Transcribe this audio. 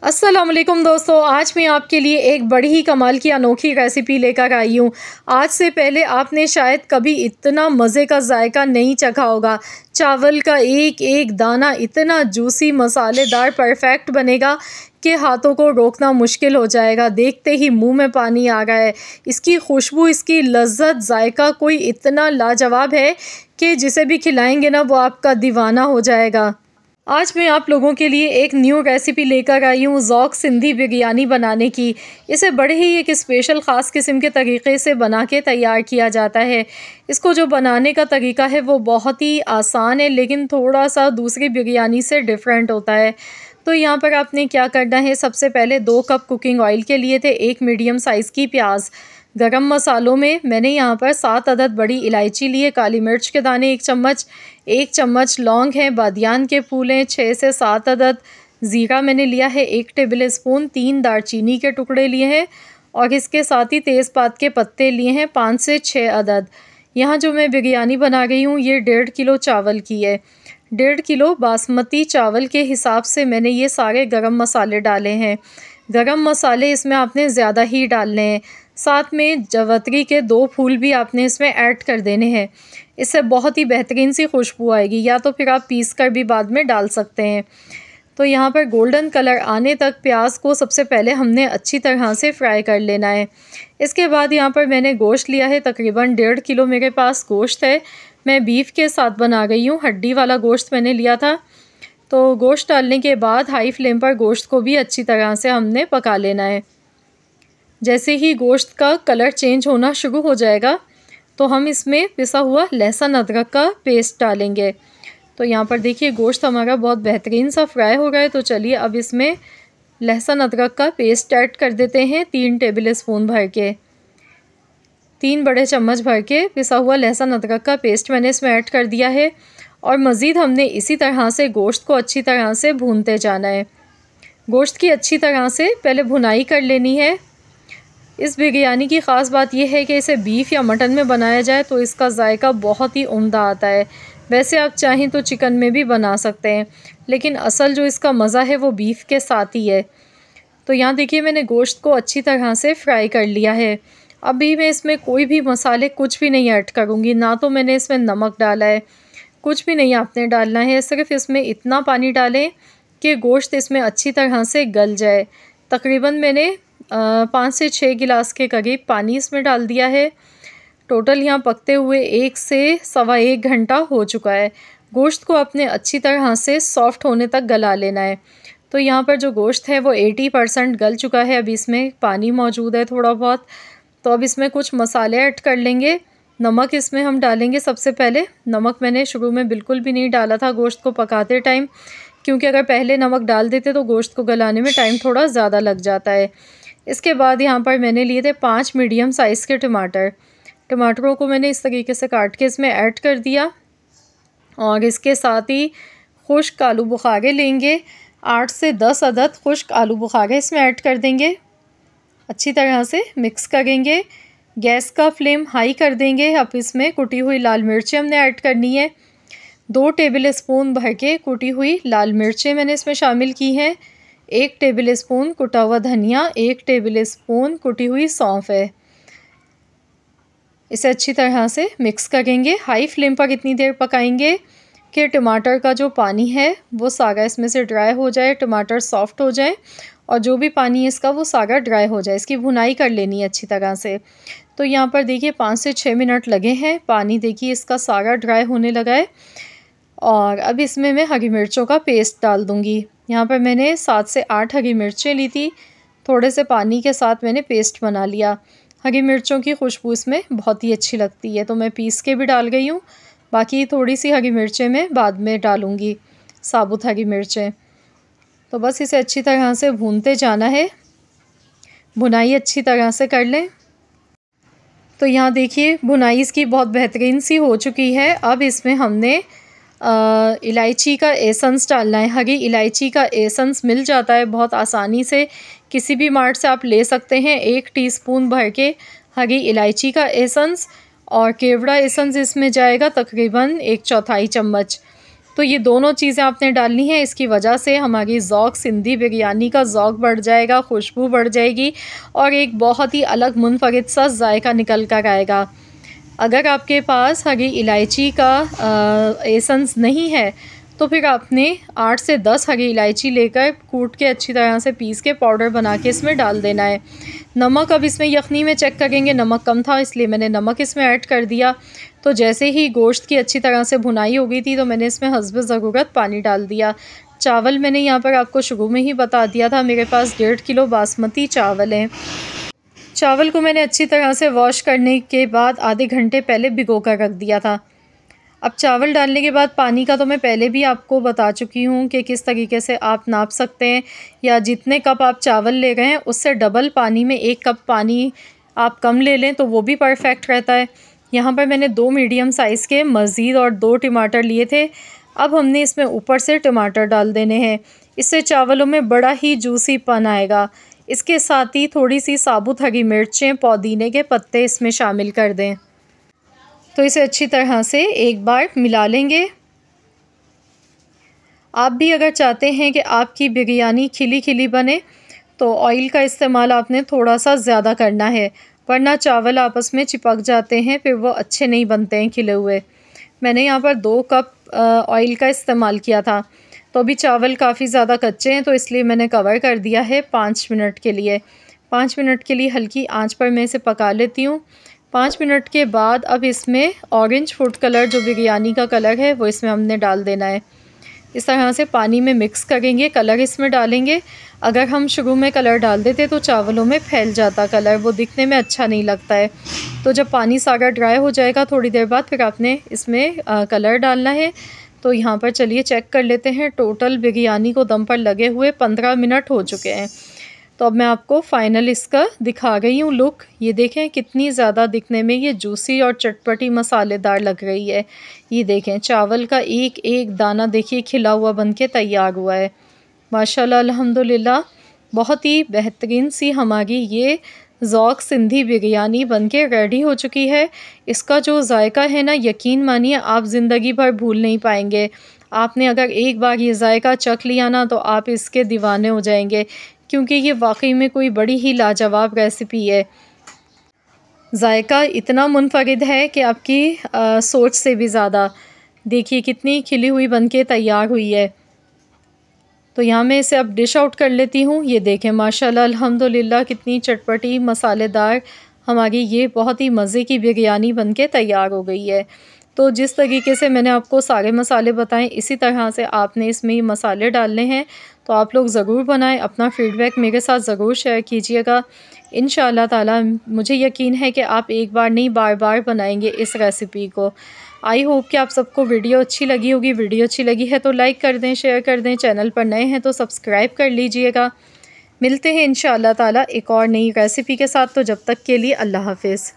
अस्सलाम वालेकुम दोस्तों, आज मैं आपके लिए एक बड़ी ही कमाल की अनोखी रेसिपी लेकर आई हूँ। आज से पहले आपने शायद कभी इतना मज़े का जायका नहीं चखा होगा। चावल का एक एक दाना इतना जूसी मसालेदार परफेक्ट बनेगा कि हाथों को रोकना मुश्किल हो जाएगा। देखते ही मुंह में पानी आ रहा है। इसकी खुशबू, इसकी लज्जत, जायका कोई इतना लाजवाब है कि जिसे भी खिलाएंगे ना वो आपका दीवाना हो जाएगा। आज मैं आप लोगों के लिए एक न्यू रेसिपी लेकर आई हूँ ज़ौक़ सिंधी बिरयानी बनाने की। इसे बड़े ही एक स्पेशल ख़ास किस्म के तरीक़े से बना के तैयार किया जाता है। इसको जो बनाने का तरीका है वो बहुत ही आसान है, लेकिन थोड़ा सा दूसरी बिरयानी से डिफरेंट होता है। तो यहाँ पर आपने क्या करना है, सबसे पहले 2 कप कुकिंग ऑयल के लिए थे, 1 मीडियम साइज़ की प्याज। गरम मसालों में मैंने यहाँ पर 7 अदद बड़ी इलायची लिए, काली मिर्च के दाने 1 चम्मच लौंग हैं, बादियान के फूल हैं 6 से 7 अदद, ज़ीरा मैंने लिया है 1 टेबल स्पून, 3 दालचीनी के टुकड़े लिए हैं और इसके साथ ही तेज़पात के पत्ते लिए हैं 5 से 6 अदद। यहाँ जो मैं बिरयानी बना रही हूँ ये 1.5 किलो चावल की है। 1.5 किलो बासमती चावल के हिसाब से मैंने ये सारे गरम मसाले डाले हैं। गरम मसाले इसमें आपने ज़्यादा ही डालने हैं। साथ में जवतरी के 2 फूल भी आपने इसमें ऐड कर देने हैं। इससे बहुत ही बेहतरीन सी खुशबू आएगी, या तो फिर आप पीस कर भी बाद में डाल सकते हैं। तो यहाँ पर गोल्डन कलर आने तक प्याज को सबसे पहले हमने अच्छी तरह से फ्राई कर लेना है। इसके बाद यहाँ पर मैंने गोश्त लिया है, तकरीबन 1.5 किलो मेरे पास गोश्त है। मैं बीफ के साथ बना गई हूँ, हड्डी वाला गोश्त मैंने लिया था। तो गोश्त डालने के बाद हाई फ्लेम पर गोश्त को भी अच्छी तरह से हमने पका लेना है। जैसे ही गोश्त का कलर चेंज होना शुरू हो जाएगा तो हम इसमें पिसा हुआ लहसुन अदरक का पेस्ट डालेंगे। तो यहाँ पर देखिए गोश्त हमारा बहुत बेहतरीन सा फ्राई हो गया है। तो चलिए अब इसमें लहसुन अदरक का पेस्ट ऐड कर देते हैं, 3 टेबल स्पून भर के, 3 बड़े चम्मच भर के पिसा हुआ लहसुन अदरक का पेस्ट मैंने इसमें ऐड कर दिया है। और मज़ीद हमने इसी तरह से गोश्त को अच्छी तरह से भूनते जाना है। गोश्त की अच्छी तरह से पहले भुनाई कर लेनी है। इस बिरयानी की ख़ास बात यह है कि इसे बीफ या मटन में बनाया जाए तो इसका जायका बहुत ही उम्दा आता है। वैसे आप चाहें तो चिकन में भी बना सकते हैं, लेकिन असल जो इसका मज़ा है वो बीफ के साथ ही है। तो यहाँ देखिए मैंने गोश्त को अच्छी तरह से फ्राई कर लिया है। अभी मैं इसमें कोई भी मसाले कुछ भी नहीं ऐड करूँगी, ना तो मैंने इसमें नमक डाला है, कुछ भी नहीं आपने डालना है। सिर्फ़ इसमें इतना पानी डालें कि गोश्त इसमें अच्छी तरह से गल जाए। तकरीबन मैंने 5 से 6 गिलास के करीब पानी इसमें डाल दिया है। टोटल यहाँ पकते हुए 1 से सवा 1 घंटा हो चुका है। गोश्त को अपने अच्छी तरह से सॉफ़्ट होने तक गला लेना है। तो यहाँ पर जो गोश्त है वो 80% गल चुका है। अभी इसमें पानी मौजूद है थोड़ा बहुत। तो अब इसमें कुछ मसाले ऐड कर लेंगे। नमक इसमें हम डालेंगे सबसे पहले। नमक मैंने शुरू में बिल्कुल भी नहीं डाला था गोश्त को पकाते टाइम, क्योंकि अगर पहले नमक डाल देते तो गोश्त को गलाने में टाइम थोड़ा ज़्यादा लग जाता है। इसके बाद यहाँ पर मैंने लिए थे 5 मीडियम साइज़ के टमाटर। टमाटरों को मैंने इस तरीके से काट के इसमें ऐड कर दिया और इसके साथ ही खुश्क आलू बुखारे लेंगे, 8 से 10 अदद खुश्क आलू बुखारे इसमें ऐड कर देंगे। अच्छी तरह से मिक्स करेंगे। गैस का फ्लेम हाई कर देंगे। अब इसमें कुटी हुई लाल मिर्चें हमने ऐड करनी है। 2 टेबल स्पून भर के कुटी हुई लाल मिर्चें मैंने इसमें शामिल की हैं। 1 टेबल स्पून कुटा हुआ धनिया, 1 टेबल स्पून कुटी हुई सौंफ है। इसे अच्छी तरह से मिक्स करेंगे। हाई फ्लेम पर इतनी देर पकाएंगे कि टमाटर का जो पानी है वो सारा इसमें से ड्राई हो जाए, टमाटर सॉफ्ट हो जाए और जो भी पानी है इसका वो सारा ड्राई हो जाए। इसकी भुनाई कर लेनी है अच्छी तरह से। तो यहाँ पर देखिए 5 से 6 मिनट लगे हैं। पानी देखिए इसका सारा ड्राई होने लगा है। और अब इसमें मैं हरी मिर्चों का पेस्ट डाल दूँगी। यहाँ पर मैंने 7 से 8 हरी मिर्चें ली थी। थोड़े से पानी के साथ मैंने पेस्ट बना लिया। हरी मिर्चों की खुशबू इसमें बहुत ही अच्छी लगती है, तो मैं पीस के भी डाल गई हूँ। बाकी थोड़ी सी हरी मिर्चें मैं बाद में डालूँगी, साबुत हरी मिर्चें। तो बस इसे अच्छी तरह से भूनते जाना है। भुनाई अच्छी तरह से कर लें। तो यहाँ देखिए भुनाई इसकी बहुत बेहतरीन सी हो चुकी है। अब इसमें हमने इलायची का एसेंस डालना है। हरी इलायची का एसेंस मिल जाता है बहुत आसानी से, किसी भी मार्ट से आप ले सकते हैं। 1 टीस्पून भर के हरी इलायची का एसेंस और केवड़ा एसेंस इसमें जाएगा तकरीबन 1/4 चम्मच। तो ये दोनों चीज़ें आपने डालनी है। इसकी वजह से हमारी ज़ौक़ सिंधी बिरयानी का ज़ौक़ बढ़ जाएगा, खुशबू बढ़ जाएगी और एक बहुत ही अलग मुनफ़रिद सा जायका निकल कर आएगा। अगर आपके पास हरी इलायची का एसेंस नहीं है तो फिर आपने 8 से 10 हरी इलायची लेकर कूट के अच्छी तरह से पीस के पाउडर बना के इसमें डाल देना है। नमक अब इसमें यखनी में चेक करेंगे, नमक कम था इसलिए मैंने नमक इसमें ऐड कर दिया। तो जैसे ही गोश्त की अच्छी तरह से भुनाई हो गई थी तो मैंने इसमें हस्ब ज़रूरत पानी डाल दिया। चावल मैंने यहाँ पर आपको शुरू में ही बता दिया था, मेरे पास 1.5 किलो बासमती चावल हैं। चावल को मैंने अच्छी तरह से वॉश करने के बाद आधे घंटे पहले भिगो कर रख दिया था। अब चावल डालने के बाद पानी का तो मैं पहले भी आपको बता चुकी हूँ कि किस तरीके से आप नाप सकते हैं, या जितने कप आप चावल ले रहे हैं उससे डबल पानी में 1 कप पानी आप कम ले लें तो वो भी परफेक्ट रहता है। यहाँ पर मैंने 2 मीडियम साइज़ के मज़ीद और 2 टमाटर लिए थे। अब हमने इसमें ऊपर से टमाटर डाल देने हैं, इससे चावलों में बड़ा ही जूसीपन आएगा। इसके साथ ही थोड़ी सी साबुत हरी मिर्चें, पुदीने के पत्ते इसमें शामिल कर दें। तो इसे अच्छी तरह से एक बार मिला लेंगे। आप भी अगर चाहते हैं कि आपकी बिरयानी खिली खिली बने तो ऑयल का इस्तेमाल आपने थोड़ा सा ज़्यादा करना है, वरना चावल आपस में चिपक जाते हैं, फिर वो अच्छे नहीं बनते हैं खिले हुए। मैंने यहाँ पर 2 कप ऑयल का इस्तेमाल किया था। तो अभी चावल काफ़ी ज़्यादा कच्चे हैं तो इसलिए मैंने कवर कर दिया है 5 मिनट के लिए। 5 मिनट के लिए हल्की आंच पर मैं इसे पका लेती हूँ। 5 मिनट के बाद अब इसमें ऑरेंज फूड कलर जो बिरयानी का कलर है वो इसमें हमने डाल देना है। इस तरह से पानी में मिक्स करेंगे, कलर इसमें डालेंगे। अगर हम शुरू में कलर डाल देते तो चावलों में फैल जाता कलर, वो दिखने में अच्छा नहीं लगता है। तो जब पानी सारा ड्राई हो जाएगा थोड़ी देर बाद फिर आपने इसमें कलर डालना है। तो यहाँ पर चलिए चेक कर लेते हैं। टोटल बिरयानी को दम पर लगे हुए 15 मिनट हो चुके हैं। तो अब मैं आपको फ़ाइनल इसका दिखा रही हूँ लुक। ये देखें कितनी ज़्यादा दिखने में ये जूसी और चटपटी मसालेदार लग रही है। ये देखें चावल का एक एक दाना देखिए खिला हुआ बनके तैयार हुआ है। माशाल्लाह अल्हम्दुलिल्लाह बहुत ही बेहतरीन सी हमारी ये ज़ौक़ सिंधी बिरयानी बनके रेडी हो चुकी है। इसका जो जायका है ना, यकीन मानिए आप ज़िंदगी भर भूल नहीं पाएंगे। आपने अगर एक बार ये जायका चख लिया ना तो आप इसके दीवाने हो जाएंगे, क्योंकि ये वाकई में कोई बड़ी ही लाजवाब रेसिपी है। जायका इतना मुनफरिद है कि आपकी सोच से भी ज़्यादा। देखिए कितनी खिली हुई बनके तैयार हुई है। तो यहाँ मैं इसे अब डिश आउट कर लेती हूँ। ये देखें माशाल्लाह अल्हम्दुलिल्लाह कितनी चटपटी मसालेदार हमारी ये बहुत ही मज़े की बिरयानी बनके तैयार हो गई है। तो जिस तरीके से मैंने आपको सारे मसाले बताएं इसी तरह से आपने इसमें ये मसाले डालने हैं। तो आप लोग ज़रूर बनाएं, अपना फ़ीडबैक मेरे साथ ज़रूर शेयर कीजिएगा। इंशाअल्लाह ताला मुझे यकीन है कि आप एक बार नहीं बार बार बनाएंगे इस रेसिपी को। आई होप कि आप सबको वीडियो अच्छी लगी होगी। वीडियो अच्छी लगी है तो लाइक कर दें, शेयर कर दें। चैनल पर नए हैं तो सब्सक्राइब कर लीजिएगा। मिलते हैं इंशाअल्लाह ताला एक और नई रेसिपी के साथ। तो जब तक के लिए अल्लाह हाफ़िज़।